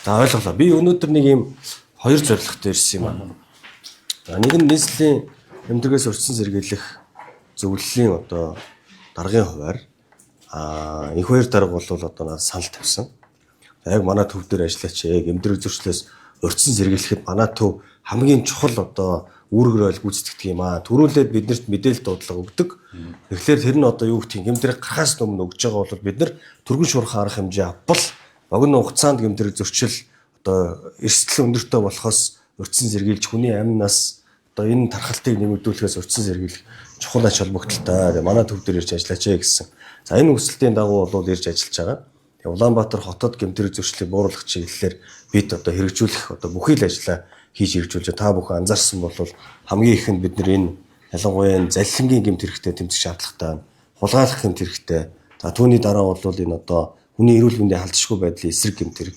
За ойлголоо. Би өнөөдөр нэг юм хоёр зорилготой ирсэн юм аа. За нэг нь нийслэлийн эмнэлгээс урьдчилан сэргийлэх зөвлөлийн одоо даргын хуваар их хоёр дарга бол одоо надад санал тавьсан. За яг манай төв дээр ажиллаач яг эмнэлэг зөрчлөөс урьдчилан сэргийлэхэд манай төв хамгийн чухал одоо үүргээр гүйцэтгэдэг юм аа. Төрүүлээд биднэрт мэдээлэл дуудлага өгдөг. Тэгэхээр тэр нь одоо юу гэх юм гэмтрэг гарахаас өмнө өгж байгаа бол бид нар түргэн шуурхан арга хэмжээ авбал богино хугацаанд гэмтрэг зөрчил одоо эрсдэл өндөртэй болохоос урьдчилан сэргийлж хүний амь нас одоо энэ тархалтыг нэмэгдүүлэхээс урьдчилан сэргийлэх чухал ач холбогдолтой. Тэгээ манай төв дээр ирж ажиллаач гэсэн. За энэ хүсэлтийн дагуу бол ирж ажиллаж байгаа. Тэгээ Улаанбаатар хотод гэмтрэг зөрчлийг бууруулах чиглэлээр бид одоо хэрэгжүүлэх одоо бүхий л ажлаа хийж иржүүлж та бүхэн анзаарсан бол хамгийн ихэнд бид нар энэ ялангуяа залхингийн гэмт хэрэгтэй тэмцэх шаардлагатай, хулгайлах гэмт хэрэгтэй. За түүний дараа бол энэ одоо хүний эрүүл мэндийн халдшгүй байдлын эсрэг гэмт хэрэг.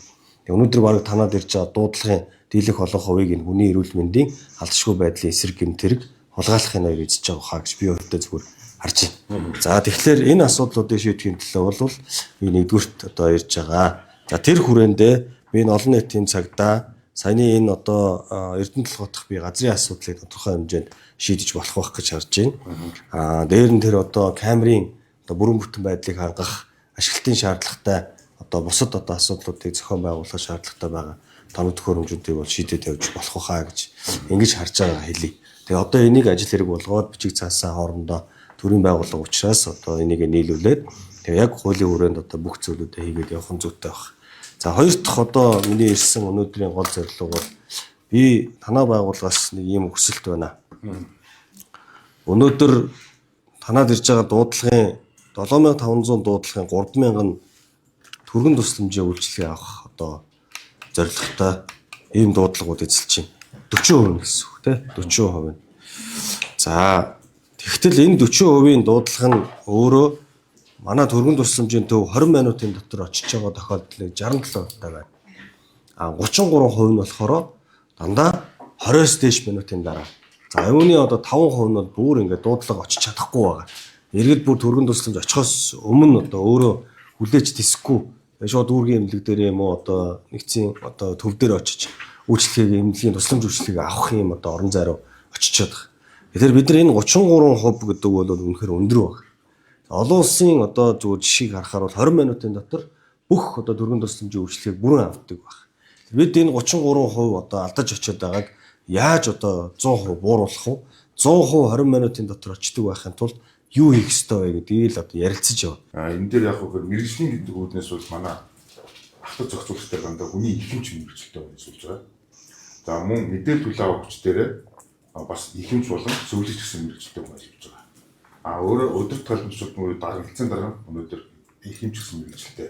Өнөөдөр баг танаад ирж байгаа дуудлагын дийлэх олон хувийг энэ хүний эрүүл мэндийн халдшгүй байдлын эсрэг гэмт хэрэг хулгайлахын аяр эзэж байгаа хаа гэж би өөртөө зүгээр харж байна. За тэгэхээр энэ асуудлуудыг шийдэхин төлөө бол би нэгдүгürt одоо ирж байгаа. За тэр хүрээндээ би энэ олон нийтийн цагдаа саяны энэ одоо Эрдэнэ толгойдох би газрын асуудлыг тодорхой хэмжээнд шийдэж болох байх гэж харж байна. Дээр нь тэр одоо камерын одоо бүрэн бүтэн байдлыг хангах ашиглалтын шаардлагатай одоо бусад одоо асуудлуудыг зохион байгуулах шаардлагатай байгаа тоног төхөөрөмжүүдийг бол шийдэж явж болох хаа гэж ингэж харж байгаа хэлий. Тэгээ одоо энийг ажил хэрэг болгоод бичиг цаасаа хоорондоо төрийн байгууллага учраас одоо энийг нийлүүлээд тэгээ яг хуулийн хүрээнд одоо бүх зүйлүүдээ хийгээд явах нь зүйтэй байна. За хоёр дахь одоо миний ирсэн өнөөдрийн гол зорилго бол би танаа байгууллагаас нэг ийм хүсэлт байна. Өнөөдөр танаад ирж байгаа дуудлагын 7500 дуудлагын 3000 түргэн тусламжийн үйлчилгээ авах одоо зорилготой ийм дуудлагууд эзэлж байна. 40% гэсэн үг тийм 40%. За тэгтэл энэ 40%-ийн дуудлага нь өөрөө манай түргэн тусламжийн төв 20 минутын дотор очиж байгаа тохиолдлыг 67% байна. 33% нь болохоор дандаа 20-с дээш минутын дараа. За юуны одоо 5% нь бол бүр ингээд дуудлага очиж чадахгүй байгаа. Иргэд бүр түргэн тусламж очихоос өмнө одоо өөрөө хүлээж тисэхгүй шууд дүүргийн эмнэлэг дээр юм уу одоо нэгцийн одоо төв дээр очиж үйлчлэгийг эмнэлгийн тусламж үйлчлэгийг авах юм одоо орон зай руу очичод байгаа. Тэгэхээр бид нар энэ 33% гэдэг бол үнэхээр өндөр баг. Олон улсын одоо зөв жишгийг харахаар бол 20 минутын дотор бүх одоо түргэн тусламжийн үйлчлэгийг бүрэн авдаг баг. Бид энэ 33% одоо алдаж очиод байгааг яаж одоо 100% бууруулах вэ? 100% 20 минутын дотор очдөг байхын тулд юу хийх ёстой вэ гэдгийг л одоо ярилцаж байгаа. Энэ дээр яг хөө мэрэгжлийн гэдэг үүднээс бол манай ахлах зохицуулагчтай дандаа хүний ихэмж мэрэгчлээ үзүүлж байгаа. За мөн мэдээлэл төлөө авах хүч дээр бас ихэмж болон зөвлөгч гэсэн мэрэгчлээ үзүүлж байгаа. Өөрөө өдөр тутмын мөр даргалцсан дараа өнөөдөр ихэмж гэсэн мэрэгчлээ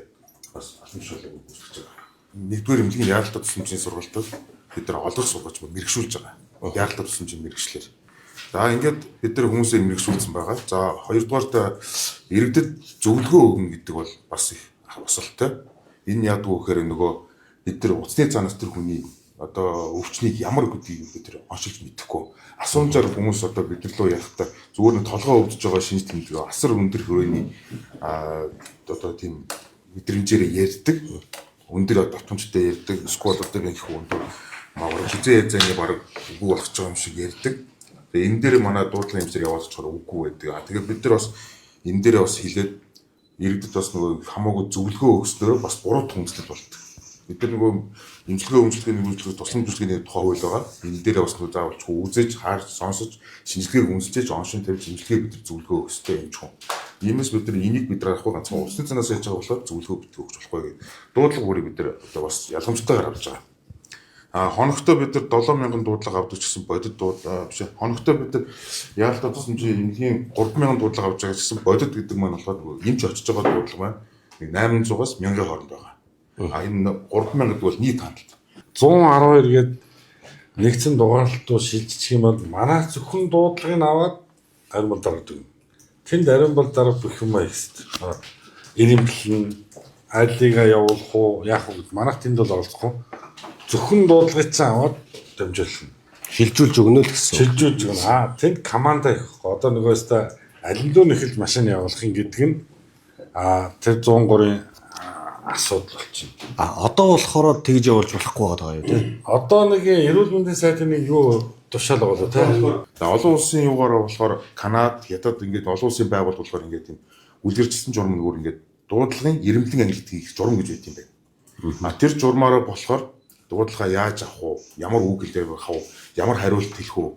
бас асуумжлалыг үзүүлж байгаа. Нэгдүгээр эмнэлгийн яаралтай тусламжийн сургалтад бид нар олох сургууч мэрэгшүүлж байгаа. Яаралтай тусламжийн мэрэгчлэр. За ингээд бид нар хүмүүсээ мэрэгшүүлсэн байгаа. За хоёрдугаарт иргэдэд зөвлөгөө өгнө гэдэг бол бас их асуудалтай. Энэ яадаг вэ гэхээр нөгөө бид нар утасны цаанаас тэр хүний одоо өвчнийг ямар гэдгийг бид нар оншилж мэдэхгүй. Асуумжаар хүмүүс одоо бид нар руу явахдаа зүгээр нь толгоо өвдөж байгаа шинж тэмдэг асар өндөр хүрээний одоо тийм мэдрэмжээр ярьдаг. Өндөр давтамжтай ярьдаг. Эсвэл одоо нэг их өндөр мавар хизээ язааны баг үгүй болох ч юм шиг ярьдаг. Тэгээ энэ дээр манай дуудлага хэмжээр яваад очихоор үгүй байдаг. Тэгээ бид нар бас энэ дээр бас хэлээд иргэдэд бас нөгөө хамаагүй зөвлөгөө өгснөөр бас буруу хүндэтгэл болдог. Бид нар нөгөө имчилгээ тусламж үйлчлэгээний тухай хууль байгаа. Энэ дээр бас нөгөө заавал үзэж, харж, сонсож, шинжилгээг үнэлж, оншин тавьж, шинжилгээ бид нар зөвлөгөө өгөхтэй юм ч юм. Иймээс бид нар энийг бид нар авахгүй ганцхан улсын цанаас яаж байгаа болохоор зөвлөгөө өгч болохгүй гэдэг. Дуудлага бүрийг бид нар одоо бас ялгамжтайгаар авч байгаа. Хоногтой бид нар 7000 дуудлага авдаг гэсэн бодит биш. Хоногтой бид нар яаралтай тусламжийн эмнэлгийн 3000 дуудлага авч байгаа гэсэн бодит гэдэг маань болохоор эмч очиж байгаа дуудлага маань 800-аас 1000-ийн хооронд байгаа. Энэ 3000 гэдэг бол нийт хандлт. 112 гээд нэгдсэн дугаарлалтууд шилжчих юм бол манай зөвхөн дуудлагыг аваад ариун бол даргадаг. Тэнд ариун бол дарга бүх юм хийх. Ирэмблэн айлыгаа явуулах уу яах вэ гэд манайх тэнд бол оролцохгүй. Зөвхөн дуудлагыг цаа аваад дамжуулна. Шилжүүлж өгнө л гэсэн. Шилжүүлж өгнө. Тэнд команда их. Одоо нөгөөсөө алиндуу нэхэлж машин явуулах юм гэдэг нь тэр 103-ын асуудал болчихно. Одоо болохоор тэгж явуулж болохгүй байгаа юу тий. Одоо нэг эрүүл мэндийн сайдын нэг юу тушаал байгаа тий. За олон улсын юугаараа болохоор Канад, Хятад ингээд олон улсын байгууллага болохоор ингээд тийм үлгэрчсэн журам нөгөө ингээд дуудлагын ирэмблэн ангилт хийх журам гэж байт юм байна. Тэр журмаараа болохоор дуудлагаа яаж авах уу, ямар үг хэлээр авах уу, ямар хариулт хэлэх үү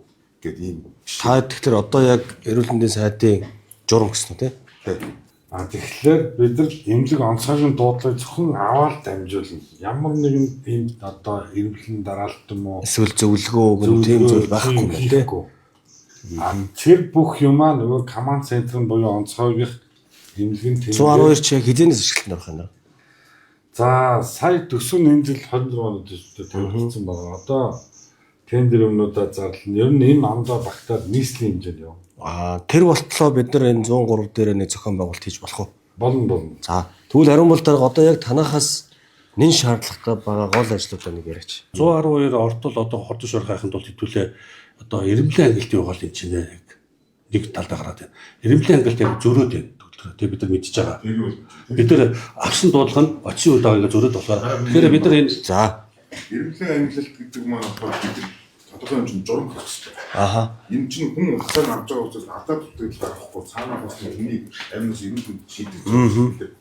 гэдэг ийм. Та тэгэхээр одоо яг эрүүл мэндийн сайдын журам гэсэн үү тий. Тэгэхээр бид нар эмнэлэг онцгойн дуудлагыг зөвхөн аваад дамжуулна. Ямар нэгэн ийм одоо ирэмблэн дараалт юм уу? Эсвэл зөвлөгөө өгөн тийм зүйл байхгүй юм тий. Тэр бүх юмаа нөгөө команд центр нь буюу онцгойгийнх эмнэлгийн 112 чи яг хэдийнээс ашиглалтанд орох юм бэ? За сая төсөв энэ жил 24 онод төлөвлөсөн байгаа. Одоо тендер өмнөдөө зарлана. Ер нь энэ амдаа багтаад нийслэлийн хэмжээнд яв. Тэр болтлоо бид нар энэ 103 дээр нэг зохион байгуулалт хийж болох уу? Болно. За тэгвэл ариун бол дараа одоо яг танахаас нэн шаардлагатай байгаа гол ажлуудаа нэг яриач. 112 ортол одоо хордож орохын тулд хэвтүүлээ одоо ирэмблийн ангилтын угаал энэ чинь нэг талдаа гараад байна. Ирэмблийн ангилт яг зөрөөд байна. Тэгээ бид нар мэдчихэж байгаа. Бид нар авсан дуудлага нь очийн үед байгаа зөрөөд болохоор тэгэхээр бид нар энэ ирэмблийн ангилалт гэдэг маань болохоор бид тодорхой хэмжээнд журам гаргах хэрэгтэй. Энэ чинь хүн хасаар авч байгаа учраас алдаа тутагд гарахгүй цаанаа бас хүний амнаас ирэмбэл шийдэж.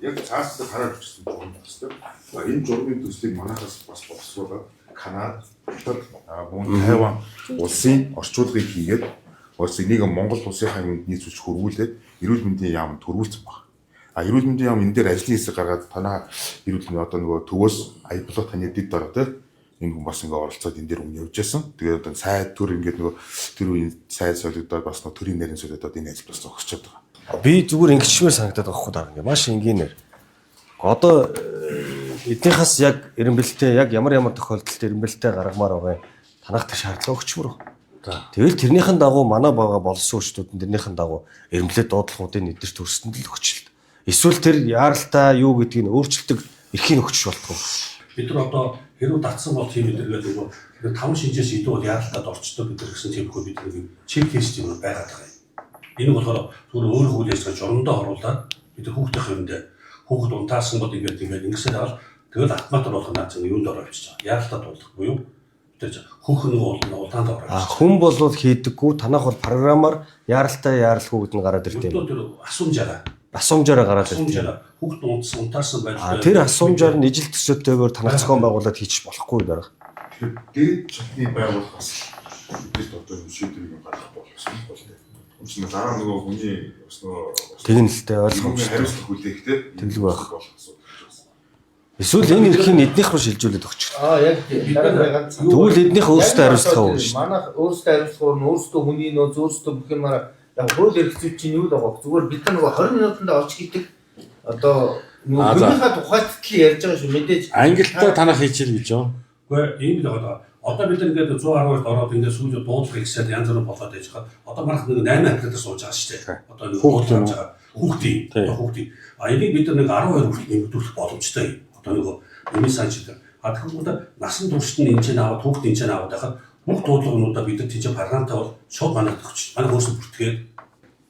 Яг цаасаа хараад өгсөн журам гаргах хэрэгтэй. Энэ журмын төслийг манайхаас бас боловсруулаад Канада, Хятад, Тайван улсын орчуулгыг хийгээд бас энийг Монгол улсынхаа юмд нийцүүлж хөрвүүлээд эрүүл мэндийн яамд төрүүлсэн баг. Эрүүл мэндийн яам энэ дээр ажлын хэсэг гаргаад танаа эрүүл мэндийн одоо нөгөө төвөөс аяблаа таны дэд дороо те энэ хүн бас ингээ оролцоод энэ дээр өмнө явж байсан. Тэгээд одоо сайд төр ингээд нөгөө тэр үеийн сайд солигдоод бас нөгөө төрийн нарийн солигдоод энэ ажил бас зогсчиход байгаа. Би зүгээр ингэчмээр санагдаад байгаа хгүй даа. Ингээ маш энгийнээр. Одоо эднийхээс яг эренбэлтээ яг ямар тохиолдолд эренбэлтээ гаргамаар байгаа танах шаардлага өгчмөр. Тэгэл тэрнийхэн дагуу манай байгаа болсон хүчтүүд нь тэрнийхэн дагуу эренблээ дуудлагуудын эдгэрт төрсөнд л өгч л. Эсвэл тэр яаралтай юу гэдгийг өөрчлөлтөг эрхийн өгч болтгоо. бид нар одоо хэрвээ татсан бол тийм гэдэг нөгөө 5 шинжээс илүү бол яаралтад орчдог гэдэг гэсэн тиймэрхүү бид нэг чек хийх юм байгаад байгаа юм. Энэ болохоор зүгээр өөр хөл ясгаж журамдаа оруулаад бид хүүхдийн юмд хүүхд унтаасан бол ингээд ингэсээр аваад тэгэл автомат болгох наацсан юунд оруулчих. Яаралтад болох буюу хүүхэн нөгөө улаанд оруулах. Хүн бол хийдэггүй танах бол програмаар яаралтай яаралгүй гэдэг нь гараад ирдэг юм. Тэр асуумжаараа гараад ирдэг. Хүүхд унтаасан байж тэр асуумжаар нь ижил төсөөтэйгээр танах зохион байгуулалт хийчих болохгүй дарга. Тэгээд чатны байгууллагаас бид одоо шийдвэрийг гаргах болсон болтой. Үнэхээр дараа нөгөө хүний бас нөгөө тэгнэлтэй ойлгомжтой хариуцлага хүлээхтэй тэглэг байх. Эсвэл энэ эрхийг эднийх рүү шилжүүлээд өгчих. Яг тийм. Тэгвэл эднийх өөрсдөө хариуцлага өгнө шүү. Манайх өөрсдөө хариуцлага өгнө, өөрсдөө хүний нөө зөөсдөө бүх юмараа яг хууль эрх зүйн чинь юу л байгаа. Зүгээр бид нар нөгөө 20 минутанд орч гэдэг одоо нөгөө хүнийхээ тухайд л ярьж байгаа шүү мэдээж. Англитай танах хийчихэл гэж юу? Гэхдээ ийм л байгаа. Одоо бид нар ингээд 112-д ороод ингээд сүүлийн дуудлага ихсээд янз бүр болоод байж байгаа. Одоо манайх нэг 8 аппликейшн сууж байгаа шүү дээ. Одоо нэг хүүхдийн энийг бид нар нэг 12 хүртэл нэмэгдүүлэх боломжтой юм. Одоо нөгөө эмийн сан шиг. Тэгэхээр насан туршид нь энэ аваад хүүхд энэ аваад байхад бүх дуудлагуудаа бид нар тийч програмтай бол шууд манайд өгч. Манай хөөс бүртгээд.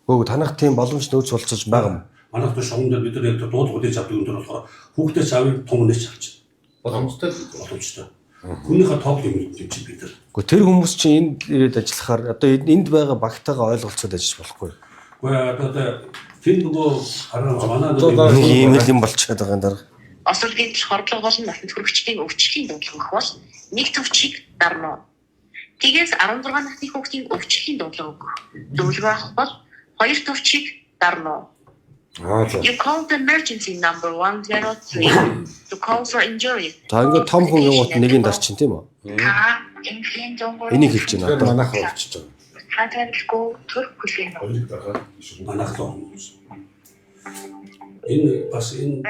Гөө танах тийм боломж нөөц болцож байгаа юм. Манайх тэр шугам дээр бид нар яг дуудлагуудыг авдаг юм дээр болохоор хүүхдээ чавыг томнож авчих. Боломжтой. Хүнийхээ тоог юм дэмжиж бид нар. Гэхдээ тэр хүмүүс чинь энд ирээд ажиллахаар одоо энд байгаа багтайгаа ойлголцоод ажиллаж болохгүй. Одоо тэр нөгөө хараа манай нэг ийм л юм болчиход байгаа юм даа. Осолгийн хордлого болон насанд хүрэгчдийн өвчлөлийн дуудлага бол нэг төвчийг дарна. Тэгээс 16 насны хүүхдийн өвчлөлийн дуудлага өгөх. Зөвлөгөө авах бол 2 төвчийг дарна. You call the emergency number 103 to call for injury. За ингээд том хүн яваад нэгийг дарчин тийм үү? Энийг хэлж байна одоо. Манайх болчихж байгаа. Хатанлгүй төр хүлээн. Манайх л энэ бас энэ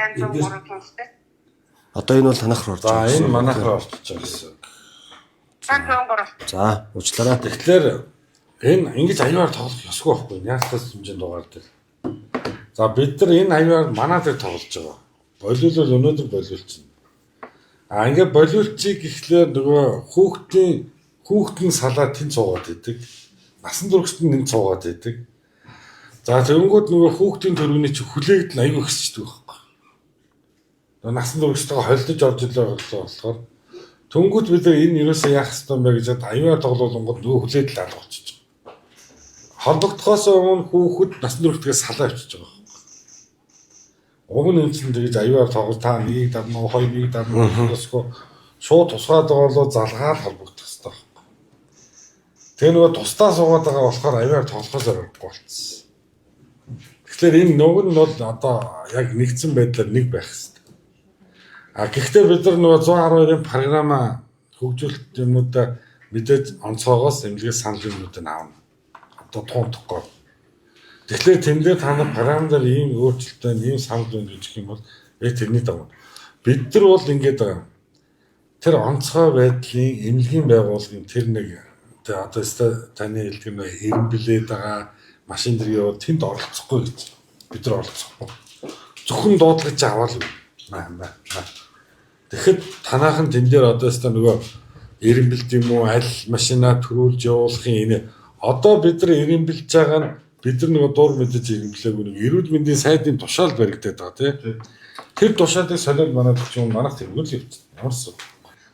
одоо энэ бол танах руу орж байгаа. За энэ манайх руу орчиж байгаа гэсэн. За уучлаарай. Тэгэхээр энэ ингэж аюулаар тоглох ёсгүй байхгүй. Яалтаас хэмжээнд дугаар дээр. За бид нар энэ аюулаар манай дээр тоглож байгаа. Болиулал өнөөдөр болиулчихна. Ингээд болиулчих гэхлээр нөгөө хүүхдийн салаа тэн цуугаад идэг. Насан туршид нь энэ цуугаад идэг. За тэгэнгүүт нөгөө хүүхдийн төрөний чи хүлээгдэл аюул ихсчдэг байхгүй. насан туршидаа холдож орж илээ болохоор Төнгөд бид энэ юусаа яах ёстой юм бэ гэж аюулаар тоглоулангууд нөгөө хүлээд л алга болчихж байгаа. Холбогдохоос өмнө хүүхэд насан туршидгээс салаа авчиж байгаа. Уг нь энэ тэгж аюулаар тоглож та нэг давна хоёр нэг давна гэсгүй шууд тусгаад байгаа болоо залгаад холбогдох ёстой. Тэгээ нөгөө тусдаа суугаад байгаа болохоор аюулаар тоглохоос аргагүй болчихсон. Тэгэхээр энэ нөгөө нь бол одоо яг нэгдсэн байдлаар нэг байх ёстой. А гэхдээ бид нар нөгөө 112-ын програма хөгжүүлэлт юмудаа мэдээж онцгоогоос эмнэлгээс санал юмнуудыг аавна. Одоо туутахгүй. Тэгэхээр тэндээ та нар програм дээр ийм өөрчлөлттэй ийм санал юм гэж юм бол яг тэрний дагуу. Бид нар бол ингэж байгаа. Тэр онцгой байдлын эмнэлгийн байгууллагын тэр нэг одоо таны хэлдэг нь хэрэм билээд байгаа машин дэргээ бол тэнд оролцохгүй гэж. Бид нар оролцохгүй. Зөвхөн дуудлагч аваад маа. Тэгэхэд танаахан тэн дээр одоо нөгөө эренбэлт юм уу аль машина төрүүлж явуулахын энэ одоо бид нар эренбэлж байгаа нь бид нар нөгөө дуур мэдээж эренблээгүй нэг эрүүл мэндийн сайдын тушаал баригдаад байгаа тийм. Тэр тушаалыг солиод манайд ч юм манайх тэргүүл явчих. Ямарсан.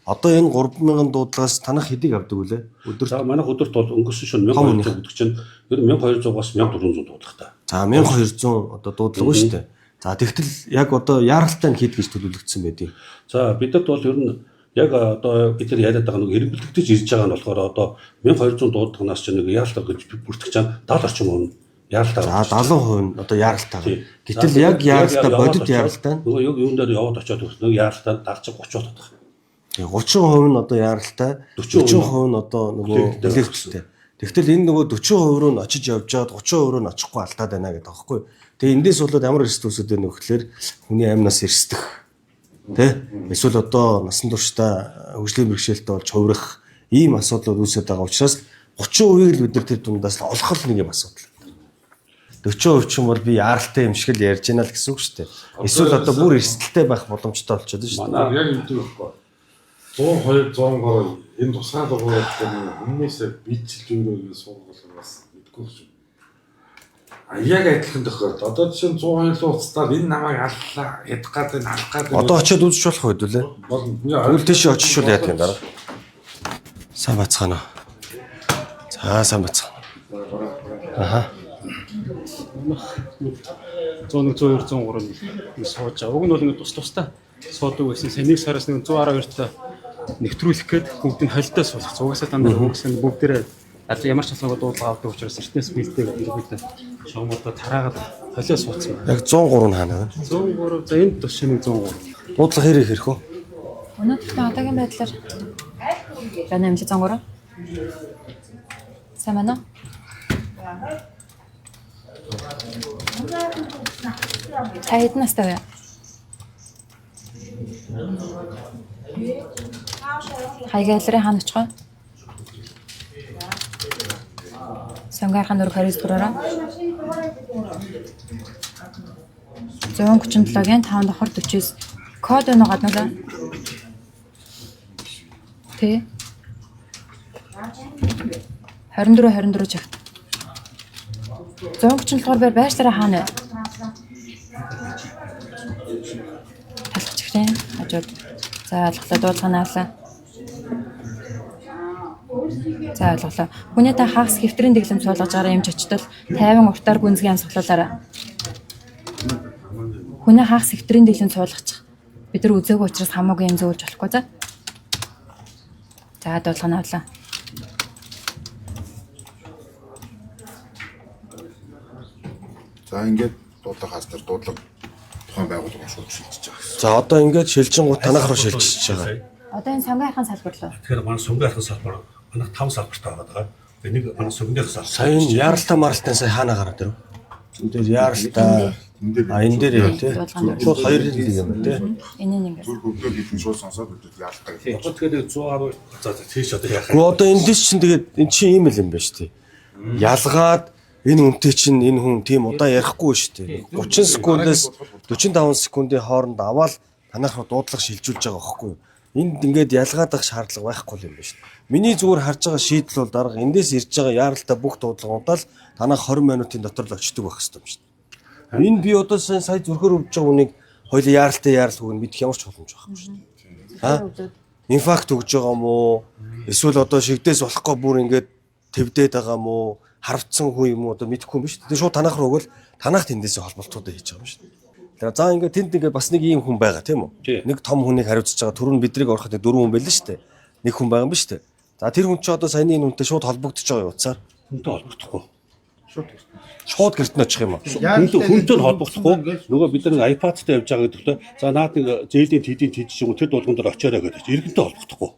Одоо энэ 3,000 дуудлагаас танах хэдийг авдаг вүлээ? За манайх өдөрт бол өнгөрсөн шөнө 1200 гэдэг чинь ер нь 1200-аас 1400 дуудлагатай. За 1200 одоо дуудлага ба шүү дээ. За тэгтэл яг одоо яаралтай нь хэд гэж төлөвлөгдсөн байдгийг. За бидэд бол ер нь яг одоо бид нар яриад байгаа нэг эренбэлтгэж ирж байгаа нь болохоор одоо 1200 дуудлагаас ч нэг яалтаа гэж бүртгэж чам 70 орчим хүн яалтаа. За 70% нь одоо яаралтай. Гэтэл яг яаралтай бодит яаралтай. Нөгөө юун дээр яваад очиод нөгөө яаралтай дарч 30 болоод байгаа. 30% нь одоо яаралтай, 40% нь одоо нөгөө электрлтэй. Тэгтэл энэ нөгөө 40% руу нь очиж явж байгаад 30% руу нь очихгүй алдаад байна гэдэг аахгүй. Тэгээ эндээс болоод ямар эрсдэл үүсэж байна вэ гэхээр хүний амнаас эрсдэх. Тэ? Эсвэл одоо насан туршдаа хөгжлийн бэрхшээлтэй болж хувирах ийм асуудлууд үүсэж байгаа учраас 30%-ийг л бид нар тэр дундаас л олох л нэг юм асуудал. 40% ч юм бол би яаралтай юм шиг л ярьж байна л гэсэн үг шүү дээ. Эсвэл одоо бүр эрсдэлтэй байх боломжтой болчиход шүү дээ. Яг юм дүүхгүй. 102 103 энэ тусгай дугаартай хүмүүсээ бичиж өөрөөр суулгах бас мэдгүй шүү. Яг адилхан тохиолдол. Одоо жишээ нь 102 уцтаад энэ намайг аллаа, ядах гад энэ алах гад. Одоо очиод үзэж болох байд үлээ. Үл тийшээ очиж шул яах юм дараа. Сайн бацгаана. За сайн бацгаана. Аха. 101 102 103 сууж байгаа. Уг нь бол ингэ тустай суудаг байсан. Санийг сараас нэг 112-т нэвтрүүлэх гээд бүгдийг холдоо суулгах. Угаасаа дандаа бүгсэнд бүгдээрээ ямар ч асуудал дуудлага авдаг учраас эртнээс бэлдээ гэдэг иргэд шоомодоо тараагаад холио суудсан байна. Яг 103 нь хаана вэ? 103 за энэ тус шинэ 103. Дуудлага хэрэг хэрэг үү? Өнөөдөр одоогийн байдлаар байна юм чи 103. Сайн байна уу? Та хэдэн настай вэ? Хайгаалрын хаан очихоо. Сангархан 4 24-оор 137-гийн 5 давхар 49 код өнө гаднаа. Тэ 24 чигт 137-оор байршлаараа хаана вэ? Талах чихрээ хажууд. За алглаа дуулгана авлаа. За ойлголоо. Хүний та хагас хэвтрийн дэглэм суулгаж байгаа юм ч очтол 50 уртаар гүнзгий амсгалуулаарай. Хүний хагас хэвтрийн дэглэм суулгачих. Бид нар үзээгүй учраас хамаагүй юм зөөлж болохгүй за. За дуулгана авлаа. За ингээд дуудлагаас тэр дуудлага тухайн байгууллага шууд шилжиж байгаа гэсэн. За одоо ингээд шилжингууд танах руу шилжиж байгаа. Одоо энэ сонгойхон салбар лөө. Тэгэхээр манай сонгойхон салбар манай 5 салбартай байгаа. Тэгээ нэг манай сонгойхон салбар. Сая энэ яаралтай маралтай сая хаана гараад ирв? Энд дээр яаралтай энэ дээр юм тий. Шууд хоёр хэлийг юм тий. Энэ нь ингээд. Зүр хөвдөл хийх шууд сонсоод үзэж яалтаа гэх. Яг тэгэхээр 110 за тийш одоо яах вэ? Гэхдээ одоо эндээс чинь тэгээд эн чинь ийм л юм байна шүү дээ. Ялгаад энэ үнтэй чинь энэ хүн тийм удаан ярихгүй шүү дээ. 30 секундээс 45 секундын хооронд аваад танах руу дуудлага шилжүүлж байгаа байхгүй юу? Энд ингээд ялгаад авах шаардлага байхгүй юм байна шүү дээ. Миний зүгээр харж байгаа шийдэл бол дарга эндээс ирж байгаа яаралтай бүх дуудлагуудаа л танах 20 минутын дотор л очдөг байх хэрэгтэй юм шүү дээ. Энэ би одоо сая зүрхээр өвж байгаа хүнийг хоёул яаралтай яарал үг нь мэдэх ямар ч боломж байхгүй шүү дээ. Аа? Инфаркт өгж байгаа юм уу? Эсвэл одоо шигдээс болохгүй бүр ингээд твдээд байгаа юм уу? Харвцсан хүн юм уу? Одоо мэдэхгүй юм биш. Тэгээ шууд танах руу өгвөл танах тэндээс холболтуудаа хийж байгаа юм шүү дээ. Тэгэхээр за ингээд тэнд ингээд бас нэг ийм хүн байгаа тийм үү? Нэг том хүнийг хариуцж байгаа түрүүн бидрийг ороход 4 хүн байлаа шүү дээ. Нэг хүн байгаа юм биш үү? За тэр хүн чи одоо саяны энэ хүнтэй шууд холбогдож байгаа юу уцаар? Хүнтэй холбогдохгүй. Шууд гэрт нь очих юм уу? Хүнтэй холбогдохгүй. Нөгөө бид нар iPad-тай явж байгаа гэдэгтээ за наад нэг зээлийн тэдийн тэдж юм тэр дуулган дээр очиорой гэдэг. Иргэнтэй холбогдохгүй.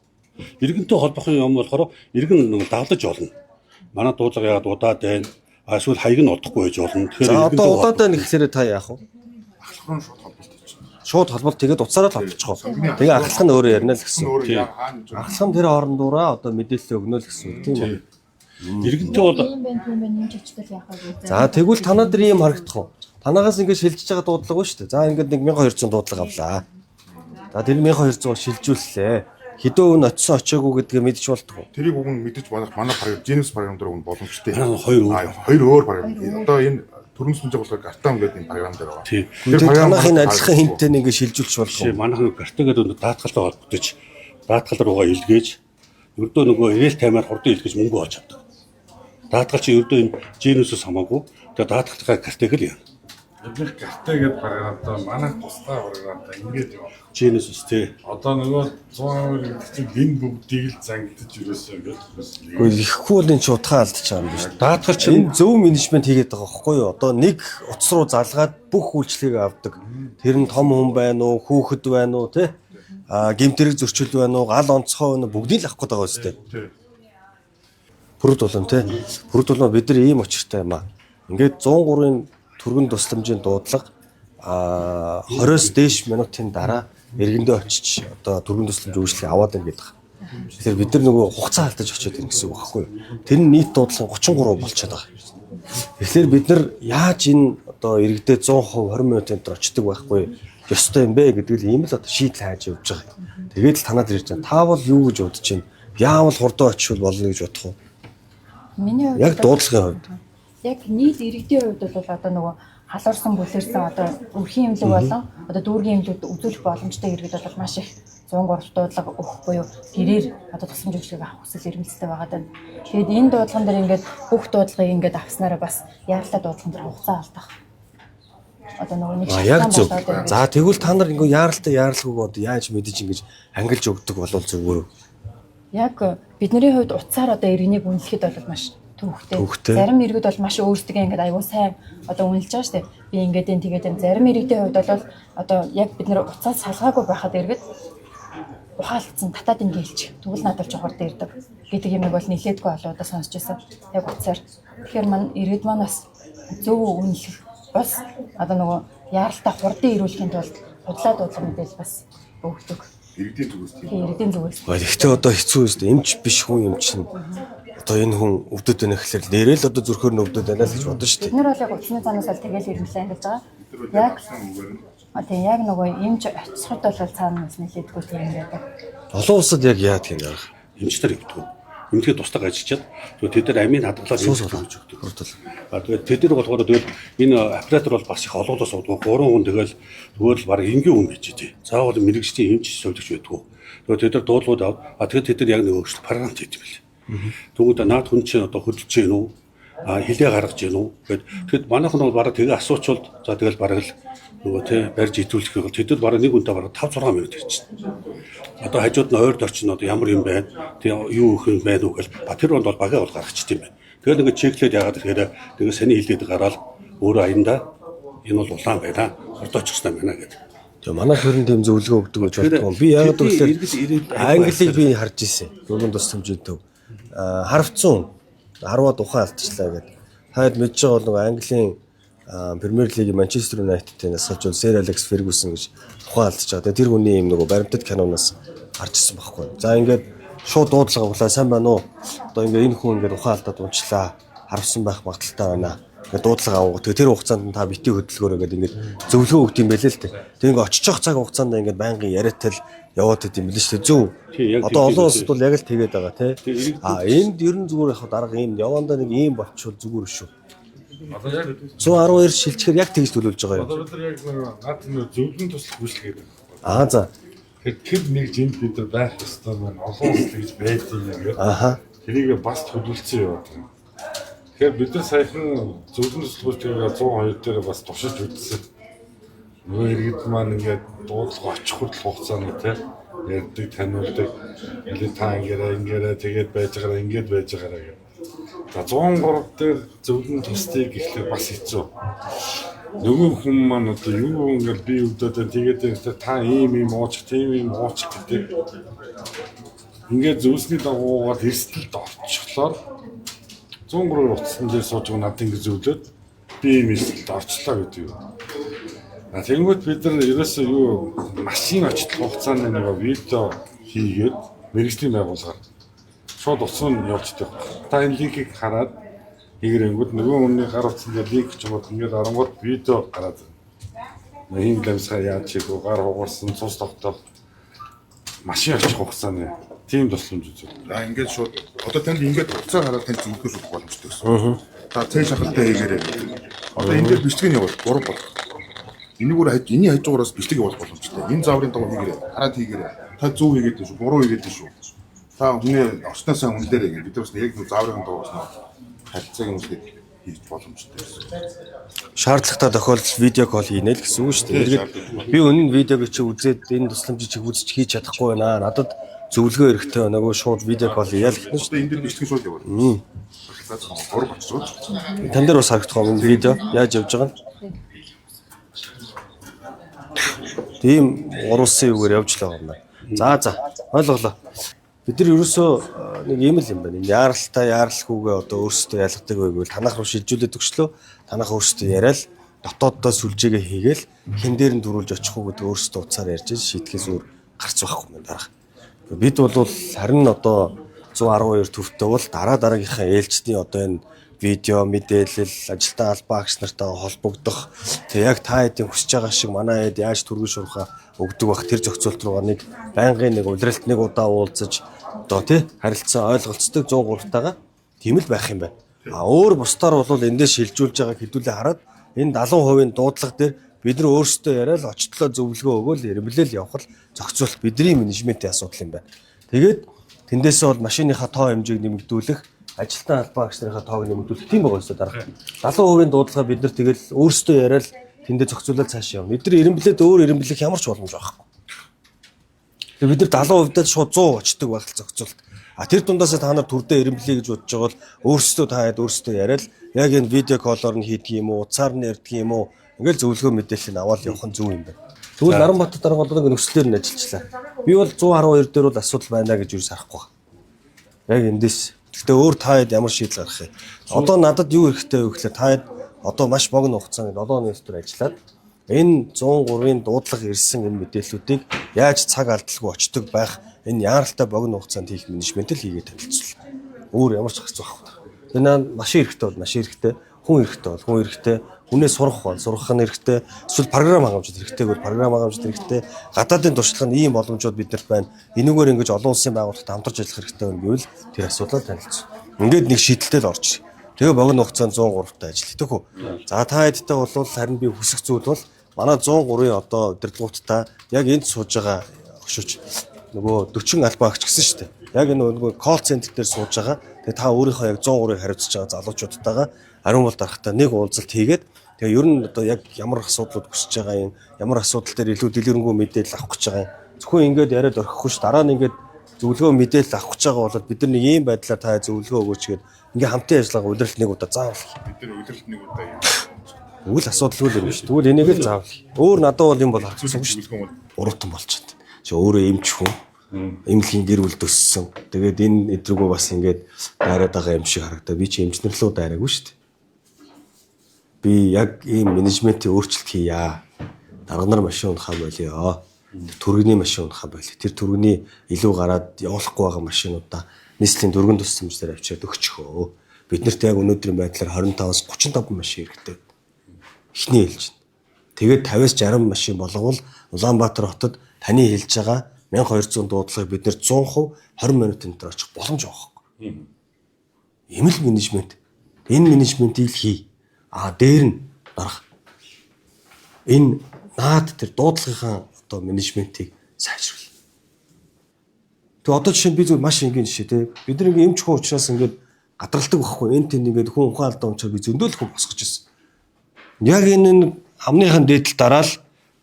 Иргэнтэй холбох юм болохоор иргэн нэг давлаж олно. Манай дуулга яагаад удаад байна? Эсвэл хаяг нь удахгүй байж болно. Тэгэхээр одоо удаадаа нэг хэсэрээ та яах вэ? Ахлах нь шууд холболт хийж. Шууд холболт тэгээд уцаараа л холбочих. Тэгээ ахлах нь өөрөө ярина л гэсэн. Ахлах нь тэр хоорондоороо одоо мэдээлэл өгнө л гэсэн үг тийм үү? иргэнтэй бол ийм байна тийм байна юм чичтэл яах вэ? За тэгвэл танаа дээр ийм харагдах уу? Танаагаас ингээд шилжиж байгаа дуудлага ба шүү дээ. За ингээд нэг 1200 дуудлага авлаа. За тэр 1200 шилжүүллээ. Хэдэн өвн очисон очоогүй гэдгээ мэдчих болтгоо. Тэрийг уг нь мэдэж болох манай програм Genius програм дээр уг боломжтой. хоёр өөр програм. Одоо энэ төрөмс мужиг болох Гартам гэдэг энэ програм дээр байгаа. Тэр програмын ажиллахын хэмтээ нэг ингээд шилжүүлчих болтгоо. Манайхан Гартаа гэдэг даатгалтай холбогдож даатгал руугаа илгээж ердөө нөгөө ирээл таймаар хурдан илгээж мөнгө олж авдаг. Даатгал чи ердөө энэ Genius-с хамаагүй. Тэгээ даатгалтаа Гартаг л яа. Эдгээр гартаа гэдэг програмтай манай тусгай програмтай ингэж яваа. Genius тий. Одоо нөгөө 100% гэдэг чинь энэ бүгдийг л зангидж юусэн гэж байна. Гэхдээ ихгүй бол энэ ч утгаа алдчих байгаа юм биш. Даатгал чи Энэ зөв менежмент хийгээд байгаа байхгүй юу? Одоо нэг утас руу залгаад бүх үйлчлэгийг авдаг. Тэр нь том хүн байна уу, хүүхэд байна уу, тэ? Гэмтэрэг зөрчил байна уу, гал онцгой байна уу, бүгдийг л авах гээд байгаа үстэй. Бүрд болон тэ. Бүрд болон бид нар ийм очиртай юм аа. Ингээд 103-ын түргэн тусламжийн дуудлага 20-с дээш минутын дараа иргэндээ очиж одоо түргэн тусламж үйлчлэг аваад байна гэдэг. Тэгэхээр бид нар нөгөө хугацаа алдаж очиод байна гэсэн үг байхгүй юу? Тэр нь нийт дуудлага 33 болчиход байгаа. Тэгэхээр бид нар яаж энэ одоо иргэдээ 100% 20 минутын дотор очдөг байхгүй ёстой юм бэ гэдэг л ийм л одоо шийдэл хайж явж байгаа. Тэгээд л танаад ирж байна. Та бол юу гэж бодож байна? Яавал хурдан очивол болно гэж бодох уу? Миний хувьд Яг дуудлагын хувьд. Яг нийт иргэдийн хувьд бол одоо нөгөө халуурсан бүлэрсэн одоо өрхийн имлэг болон одоо дүүргийн имлэгүүд үзүүлэх боломжтой иргэд бол маш их 103 дуудлага өгөх буюу гэрээр одоо тусламж өгчлөг авах хүсэл эрмэлзэлтэй байгаа даа. Тэгээд энэ дуудлаган дээр ингээд бүх дуудлагыг ингээд авснараа бас яаралтай дуудлаган дээр хугацаа алдах. Одоо нөгөө нэг шалтгаан. За тэгвэл та нар ингээ яаралтай яаралгүйг одоо яаж мэдэж ингэж ангилж өгдөг болов зүгээр. Яг бидний хувьд утсаар одоо иргэнийг үнэлэхэд бол маш төвхтэй. Зарим иргэд бол маш өөрсдөө ингээд аягүй сайн одоо үнэлж байгаа шүү дээ. Би ингээд энэ тэгээд энэ зарим иргэдийн хувьд бол одоо яг бид нэр уцаас салгаагүй байхад иргэд ухаалцсан татаад ингээл тэгвэл надад жохорд ирдэг гэдэг юм бол нилээдгүй болоо одоо сонсч байсан. Яг уцаар. Тэгэхээр мань иргэд маань бас зөв үнэлэх бас одоо нөгөө яаралтай хурдан ирүүлэхийн тулд худлаа дуудлага мэдээлэл бас өгдөг. Иргэдийн зүгээс тийм. Иргэдийн зүгээс. Гэхдээ одоо хэцүү үстэй эмч биш хүн юм чинь. Одоо энэ хүн өвдөд байна гэхэлэр нэрээ л одоо зүрхөөр нь өвдөд байна л гэж бодно шүү дээ. Бид нар бол яг утасны цаанаас л тэгэл ирмэлээ ангилж байгаа. Яг тийм яг нөгөө эмч очиход бол цаанаас нэлээдгүй тийм байдаг. Олон улсад яг яадаг юм аа. эмчтэр өгдөг. Эмнэлгээ тусдаг ажиллаад тэгээд тэд нар амийн хадгалаад хийж өгдөг. Тэгээд тэд нар болохоор тэгээд энэ оператор бол бас их олоолоо сууддаг. 3 хүн тэгэл зүгээр л баг энгийн хүн гэж дээ. Заавал мэрэгчлийн эмч сувлэгч байдгүй. Тэгээд тэд нар дуулууд аваад тэгээд тэд нар яг нэг өөрчлөлт програмт хийдэг юм билээ. Тэгвэл наад хүн чинь одоо хөдөлж гин үү? Хилээ гаргаж гин үү? Тэгэд манайхан бол бараг тэгээ асуучвал за тэгэл бараг л нөгөө тий барьж итүүлэх бол тэд нар бараг нэг үнтэй бараг 5-6 минут ирчихсэн. Одоо хажууд нь ойрд орчин одоо ямар юм байна? Тэгээ юу их юм байна уу гэл тэр онд бол багаа бол гаргачихд юм байна. Тэгээд ингээд чеклээд яагаад тэгэхээр тэгээ саний хилээд гараад өөрөө аяндаа энэ бол улаан байна. Хурд очих хэрэгтэй байна гэдэг. Тэгээ манай хөрөнд тэм зөвлөгөө өгдөг гэж боддог. Би яагаад гэвэл англиг би харж ирсэн. Дөрвөн тусламжийн төв. Харвцсан 10-аад ухаан алдчихлаа гэдэг. Хаад мэдж байгаа бол нөгөө Английн Премьер Лигийн Манчестер Юнайтедтэй насалж Сэр Алекс Фергюсон гэж ухаан алдчихж байгаа. Тэр хүний юм нөгөө баримтат киноноос гарч ирсэн байхгүй. За ингээд шууд дуудлага оглаа сайн байна уу? Одоо ингээд энэ хүн ингээд ухаан алдаад унчлаа. Харвсан байх магадaltaй байна. Ингээд дуудлага авах. Тэгээ тэр хугацаанд та битгий хөдөлгөөрөө ингээд ингээд зөвлөгөө өгд юм байлээ л дээ. Тэгээ ингээд очиж явах цаг хугацаанд ингээд байнгын яриатай л яваад идэм билээ шүү дээ. Зөв. Одоо олон улсад бол яг л тэгээд байгаа тий. Энд ер нь зүгээр яг дарга ийм явандаа нэг ийм болчихвол зүгээр шүү. Одоо яг 112 шилжихээр яг тэгж төлөвлөж байгаа юм. одоо бид нар яг наад нь зөвлөн туслах үйлчлэгээд байна. Аа за. Тэр нэг жимд бид нар байх ёстой маань олон улс тэгж байдгийг яг. Аха. Тэрийг бас төлөвлөсөн яваад байна. Тэгэхээр бид нар саяхан зөвлөн туслах үйлчлэгээ 102 дээр бас тушиж үзсэн. Нөгөө иргэд маань ингээд дуудлага очих хүртэл хугацааны те ярьдаг таниулдаг. Или та ингэрээ тэгээд байж байгаараа ингээд байж байгаараа гэх. За 103 дээр зөвлөн тусдыг ихлээр бас хэцүү. Нөгөө хүн маань одоо юу ингээд би өвдөд тэгээд та ийм уучих, тийм уучих гэдэг. Ингээд зөвсний дагуугаар эрсдэлд орчихлоор 103 утсан дээр сууж байгаа надад ингэ зөвлөд би ийм эрсдэлд орчлоо гэдэг юм. Тэгэнгүүт бид нар ерөөсөө юу машин очихлох хугацааны нэг видео хийгээд мэргэжлийн байгууллагаар шууд утсан явуулдаг. Та энэ линкийг хараад хийгэрэнгүүт нөгөө хүний гар утсан дээр линк ч юм уу ингээд оронгууд видео гараад байна. Ийм лэмсгаа яаж чийгөө гар хугарсан цус тогтоох машин очих хугацааны тийм тусламж үзүүл. Ингээд шууд одоо танд ингээд хугацаа хараад танд зөвлөх шууд боломжтой гэсэн. Та цээн шахалтай хийгээрэй. Одоо энэ дээр бичлэг явуул 3 болох. Энийг хажуугараас бичлэг явуулах боломжтой. Энэ зааврын дагуу хийгээрэй. Хараад хийгээрэй. Та зөв хийгээд шүү, буруу хийгээд шүү. Та хүний орчноосаа үнэлээрэй гэх. Бид бас яг нэг зааврын дагуугаас нь харилцааг нь үсгээд хийж боломжтой гэсэн. Шаардлагатай тохиолдолд видео кол хийнэ л гэсэн үг шүү дээ. Эргээд би өнөө видеог чи үзээд энэ тусламжийг чи үзэж хийж чадахгүй байна. Надад зөвлөгөө эрэхтэй нөгөө шууд видео кол хийя л гэх нь шүү дээ. Энэ дээр бичлэг шууд явуул. Гурав болчихсон. Тан дээр бас харагдах юм видео яаж явж байгаа нь. Тийм уралсан юугаар явж л байгаа юм. За ойлголоо. Бид нар ерөөсөө нэг юм л юм байна. Яаралтай яаралхгүйгээ одоо өөрсдөө ялгадаг байвал танах руу шилжүүлээд өгчлөө. Танах өөрсдөө яриад дотооддоо сүлжээгээ хийгээл хэн дээр нь дөрүүлж очих уу гэдэг өөрсдөө уцаар ярьж шийтгэхээс өөр гарч байхгүй юм дараах. Бид бол харин одоо 112 төвтэй бол дараагийнхаа ээлжтний одоо энэ видео мэдээлэл ажилтан албан агч нартай холбогдох тэг яг та хэдийн хүсэж байгаа шиг манай хэд яаж түргэн шуурхаа өгдөг бах тэр зохицуулт руугаа нэг байнгын нэг удиралт нэг удаа уулзаж одоо тий харилцаа ойлголцдог 103-тайгаа тийм л байх юм байна. Өөр бусдаар бол эндээс шилжүүлж байгааг хэдүүлээ хараад энэ 70% дуудлага дээр бид нар өөрсдөө яриад очтлоо зөвлөгөө өгөөл ирэмблэл явах л зохицуулт бидний менежментийн асуудал юм байна. Тэгээд тэндээсээ бол машиныхаа тоо хэмжээг нэмэгдүүлэх ажилтан албан агч нарын тоог нэмэгдүүлэх тийм байгаа ёстой дараах. 70% дуудлага бид нар тэгэл өөрсдөө яриад тэндээ зохицуулаад цааш явна. Эдгээр ирэмблээд өөр ирэмблэх ямар ч боломж байхгүй. Тэгээ бид нар 70% шууд 100 очдөг байх л зохицуулт. Тэр дундаас та нар төрдөө ирэмблэе гэж бодож байгаа бол өөрсдөө таад өөрсдөө яриад яг энэ видео коллоор нь хийдэг юм уу, уцаар нь ярьдаг юм уу, ингээл зөвлөгөө мэдээлэл аваад явах нь зөв юм байна. Тэгвэл Наранбаатар дарга болоод нөхцлөөр нь ажиллажлаа. Би бол 112 дээр бол асуудал байна гэж юу харахгүй байна. Яг эндээс. Гэхдээ өөр таад ямар шийдэл гаргах юм. Одоо надад юу хэрэгтэй вэ гэхээр таад одоо маш богино хугацаанд 7 оны дотор ажиллаад энэ 103-ын дуудлага ирсэн энэ мэдээллүүдийг яаж цаг алдалгүй очдог байх энэ яаралтай богино хугацаанд хийх менежмент л хийгээд танилцуулна. Өөр ямар ч гарц байхгүй. Энэ машин хэрэгтэй бол машин хэрэгтэй, хүн хэрэгтэй бол хүн хэрэгтэй, хүнээ сурах бол сурах нь хэрэгтэй, эсвэл програм хангамжид хэрэгтэй бол програм хангамжид хэрэгтэй, гадаадын туршлага нь ийм боломжууд биднэрт байна. Энэгээр ингэж олон улсын байгууллагатай хамтарч ажиллах хэрэгтэй байна гэвэл тэр асуудлаа танилцсан. Ингээд нэг шийдэлтэй л орж ирээ. Тэгээ богино хугацаанд 103-тай ажилладаг хөө. За та хэдтэй бол харин би хүсэх зүйл бол манай 103-ын одоо удирдлагуудтай яг энд сууж байгаа хөшөөч нөгөө 40 албан агч гэсэн шүү дээ. Яг энэ нөгөө колл центр дээр сууж байгаа. Тэгээ та өөрийнхөө яг 103-ыг хариуцж байгаа залуучуудтайгаа ариун бол дарахтаа нэг уулзалт хийгээд тэгээ ер нь одоо яг ямар асуудлууд хүсэж байгаа юм, ямар асуудал дээр илүү дэлгэрэнгүй мэдээлэл авах гэж байгаа юм. Зөвхөн ингээд яриад орхихгүй ш дараа нь ингээд зөвлөгөө мэдээлэл авах гэж байгаа бол бид нар нэг ийм байдлаар та зөвлөгөө өгөөч гээд ингээд хамтын ажиллагаа удирдалт нэг удаа заавал. Бид нар удирдалт нэг удаа юм. Үгүй асуудалгүй л юм шүү. Тэгвэл энийг л заавал. Өөр надад бол юм бол харагдсан шүү. Уруудан болчиход. Чи өөрөө эмч хүн. Эмнэлгийн гэр бүл төссөн. Тэгээд энэ эдрэгөө бас ингээд дайраад байгаа юм шиг харагдаа. Би чи эмчнэр лөө дайраагүй шүү дээ. Би яг ийм менежментийн өөрчлөлт хийя. Дарга нар машин унахаа болио. Түргэний машин унахаа болио. Тэр түргэний илүү гараад явуулахгүй байгаа машинуудаа нийслэлийн дөрвөн тусламжлаар авчираад өгчихөө. Бид нарт яг өнөөдрийн байдлаар 25-аас 35 машин хэрэгтэй. Эхний хэлж байна. Тэгээд 50-аас 60 машин болговол Улаанбаатар хотод таны хэлж байгаа 1200 дуудлагыг бид нэр 100% 20 минутын дотор очих боломж байгаа байхгүй. Ийм л менежмент. Энэ менежментийг хий. Дээр нь дарах энэ наад тэр дуудлагынхаа одоо менежментийг сайжруулах. Тэгээ одоо жишээ нь би зөв маш энгийн жишээ те. Бид нэг эмч хүн учраас ингээд гадралдаг байхгүй. Энд тэнд ингээд хүн ухаан алдаа унчаар би зөндөөлөх хүн босгож ирсэн. Яг энэ амныхын дээдэл дараал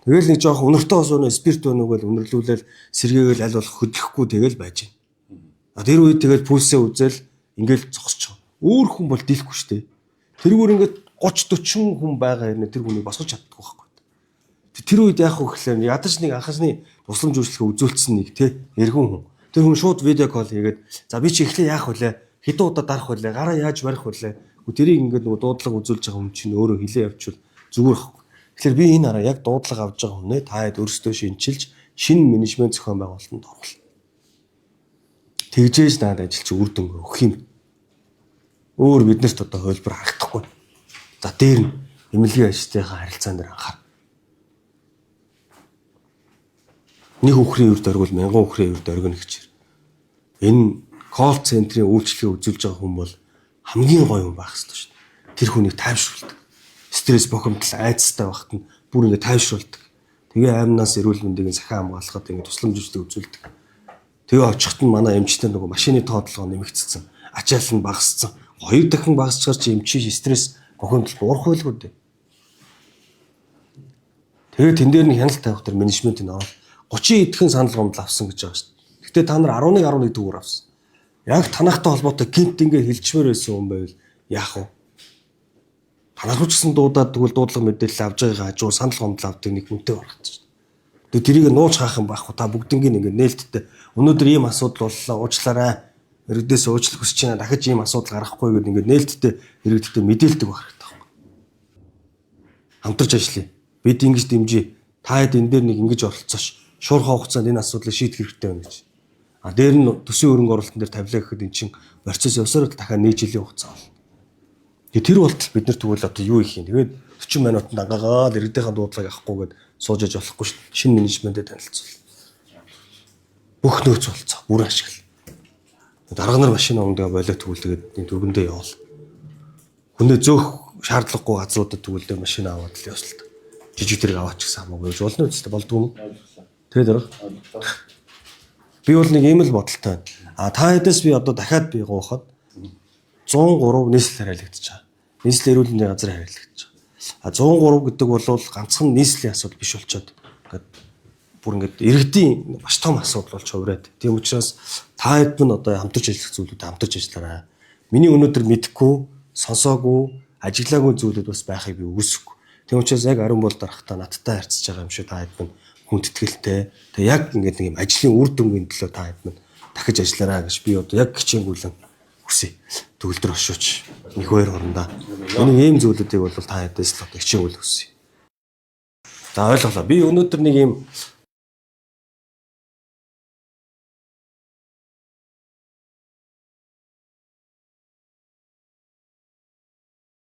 тэгэл нэг жоох өнөртөө осооно спирт өнөг бол өнөрлүүлэл сэргээгээл аль болох хөдлөхгүй тэгэл байж байна. Тэр үед тэгэл пульсээ үзэл ингээд зогсож байгаа. Өөр хүн бол дийлэхгүй шүү дээ. Тэрүүгээр ингээд 30 40 хүн байгаа юм тэр хүнийг босгож чаддаг байхгүй. Тэр үед яах вэ гэхээр ядаж нэг анхаасны тусламж үйлчлэгээ үзүүлсэн нэг те эргэн хүн. Тэр хүн шууд видео кол хийгээд за би чи эхлээ яах вүлээ? Хэдэн удаа дарах вүлээ? Гараа яаж барих вүлээ? Тэрийг ингээд нөгөө дуудлага үзүүлж байгаа хүн чинь өөрөө хилээ явуучвал зүгээр байхгүй. Тэгэхээр би энэ араа яг дуудлага авж байгаа хүнээ таад өөрсдөө шинчилж шинэ менежмент зохион байгуулалтанд оруулах. Тэгжээж надад ажилч үр дүн өгөх юм. Өөр биднэрт одоо хөлбөр харагдахгүй. За дээр нь эмнэлгийн ажилтныхаа харилцаан дээр анхаар. Нэг үхрийн үрд оргил 1000 үхрийн үрд оргино гэж. Энэ колл центрийн үйлчлэгээ үзүүлж байгаа хүн бол хамгийн гоё хүн байх хэрэгтэй шүү дээ. Тэр хүнийг тайвшруулдаг. Стресс бохомдол айцтай байхад нь бүр ингэ тайвшруулдаг. Тэгээ аймнаас эрүүл мэндийн сахиан хамгаалахад ингэ тусламж үйлчлэг үзүүлдэг. Тэгээ очихт нь манай эмчтэй нөгөө машины тоотлого нэмэгдсэн. Ачаал нь багассан. 2 дахин багасчаар чи эмчиж стресс бохомдол уурах байлгүй дээ. Тэгээ тэн дээр нь хяналт тавих төр менежментийн орол 30 эдхэн санал гомдол авсан гэж байгаа шүү дээ. Гэтэ та нар 11 төгрөг авсан. Яг танахтай холбоотой гинт ингэ хэлчмээр байсан юм байвал яах вэ? Танах ч гэсэн дуудаад тэгвэл дуудлага мэдээлэл авж байгаа хажуу санал гомдол авдаг нэг хүнтэй барагдчих. Тэгээ тэрийг нууж хаах юм байхгүй та бүгднийг ингэ нээлттэй өнөөдөр ийм асуудал боллоо уучлаарай. Иргэдээс уучлах хүсэж байна. Дахиж ийм асуудал гарахгүй гэдэг ингэ нээлттэй иргэдтэй мэдээлдэг байх хэрэгтэй байхгүй. Хамтарч ажиллая. Бид ингэж дэмжиж та хэд энэ дээр нэг ингэж оролцоош. Шуурхай хугацаанд энэ асуудлыг шийдэх хэрэгтэй байна гэж. Дээр нь төсвийн хөрөнгө оруулалтын дээр тавилаа гэхэд эн чинь процесс явсаар дахиад 1 жилийн хугацаа болно. Тэгээ тэр болтол бид нар тэгвэл одоо юу их юм. Тэгээд 40 минутанд ангаагаад иргэдийнхээ дуудлагыг авахгүйгээд сууж аж болохгүй шүү дээ. Шинэ менежментэд танилцуул. Бүх нөөц болцоо, бүр ашигла. Дарга нар машин онгодоо болоо тэгвэл тэгээд нэг дөргөндөө явуул. Хүнээ зөөх шаардлагагүй газруудад тэгвэл машин аваад л явуулдаг. Жижиг тэрэг аваач гэсэн хамаагүй болж болно үстэй болдгоо юм. Тэгээд дарга. Би бол нэг ийм л бодолтой байна. Та хэдээс би одоо дахиад би гоохоод 103 нийслэл хариалагдаж байгаа. Нийслэл эрүүл мэндийн газар хариалагдаж байгаа. 103 гэдэг бол ганцхан нийслэлийн асуудал биш болчоод ингээд бүр ингээд иргэдийн маш том асуудал болж хувраад. Тийм учраас та хэд нь одоо хамтарч ажиллах зүйлүүдэд хамтарч ажиллаарай. Миний өнөөдөр мэдэхгүй, сонсоогүй, ажиглаагүй зүйлүүд бас байхыг би үгүйсэхгүй. Тийм учраас яг ариун бол дарахтаа надтай харьцаж байгаа юм шиг та хэд нь хүндэтгэлтэй. Тэгээ яг ингээд нэг юм ажлын үр дүнгийн төлөө та хэд нь дахиж ажиллаарай гэж би одоо яг хичээнгүйлэн хүсье. Төгөлдөр оршууч нэг хоёр хорондоо. Энэ ийм зүйлүүдийг бол та хэдээс л одоо хичээнгүйл хүсье. За ойлголоо. Би өнөөдөр нэг ийм